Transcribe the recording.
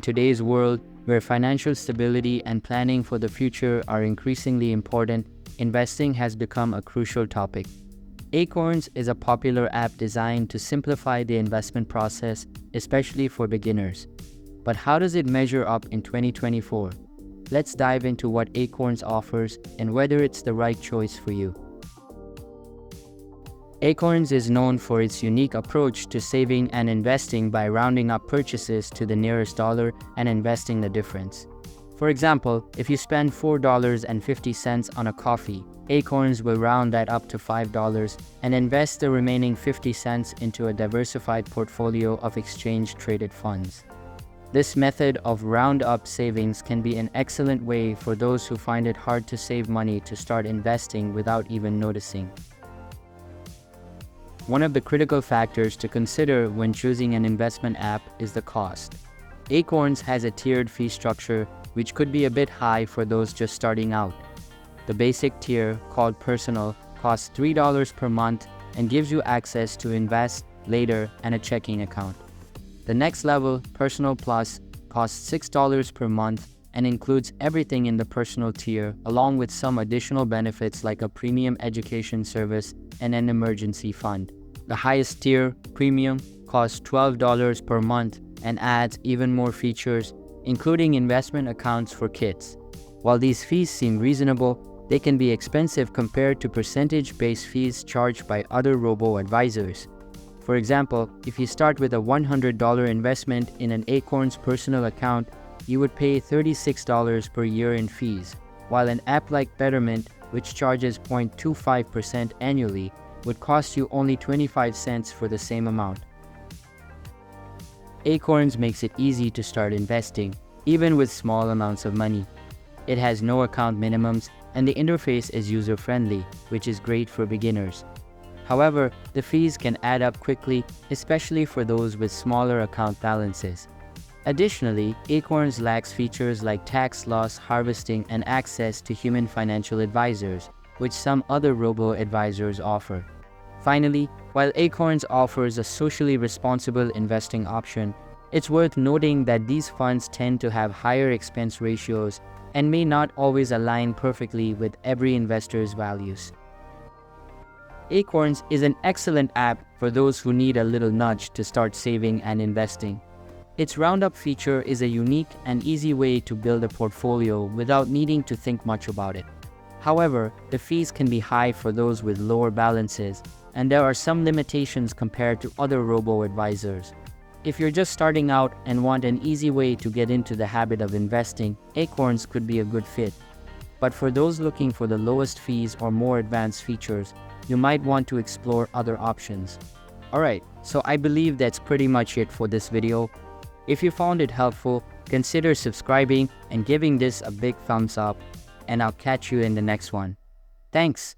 today's world, where financial stability and planning for the future are increasingly important, investing has become a crucial topic. Acorns is a popular app designed to simplify the investment process, especially for beginners. But how does it measure up in 2024? Let's dive into what Acorns offers and whether it's the right choice for you. Acorns is known for its unique approach to saving and investing by rounding up purchases to the nearest dollar and investing the difference. For example, if you spend $4.50 on a coffee, Acorns will round that up to $5 and invest the remaining 50 cents into a diversified portfolio of exchange-traded funds. This method of round-up savings can be an excellent way for those who find it hard to save money to start investing without even noticing. One of the critical factors to consider when choosing an investment app is the cost. Acorns has a tiered fee structure, which could be a bit high for those just starting out. The basic tier, called Personal, costs $3 per month and gives you access to Invest, Later, and a checking account. The next level, Personal Plus, costs $6 per month and includes everything in the Personal tier, along with some additional benefits like a premium education service and an emergency fund. The highest tier, Premium, costs $12 per month and adds even more features, including investment accounts for kids. While these fees seem reasonable, they can be expensive compared to percentage-based fees charged by other robo-advisors. For example, if you start with a $100 investment in an Acorns personal account, you would pay $36 per year in fees, while an app like Betterment, which charges 0.25% annually, would cost you only 25 cents for the same amount. Acorns makes it easy to start investing, even with small amounts of money. It has no account minimums, and the interface is user-friendly, which is great for beginners. However, the fees can add up quickly, especially for those with smaller account balances. Additionally, Acorns lacks features like tax loss harvesting and access to human financial advisors, which some other robo-advisors offer. Finally, while Acorns offers a socially responsible investing option, it's worth noting that these funds tend to have higher expense ratios and may not always align perfectly with every investor's values. Acorns is an excellent app for those who need a little nudge to start saving and investing. Its roundup feature is a unique and easy way to build a portfolio without needing to think much about it. However, the fees can be high for those with lower balances, and there are some limitations compared to other robo-advisors. If you're just starting out and want an easy way to get into the habit of investing, Acorns could be a good fit. But for those looking for the lowest fees or more advanced features, you might want to explore other options. Alright, so I believe that's pretty much it for this video. If you found it helpful, consider subscribing and giving this a big thumbs up, and I'll catch you in the next one. Thanks!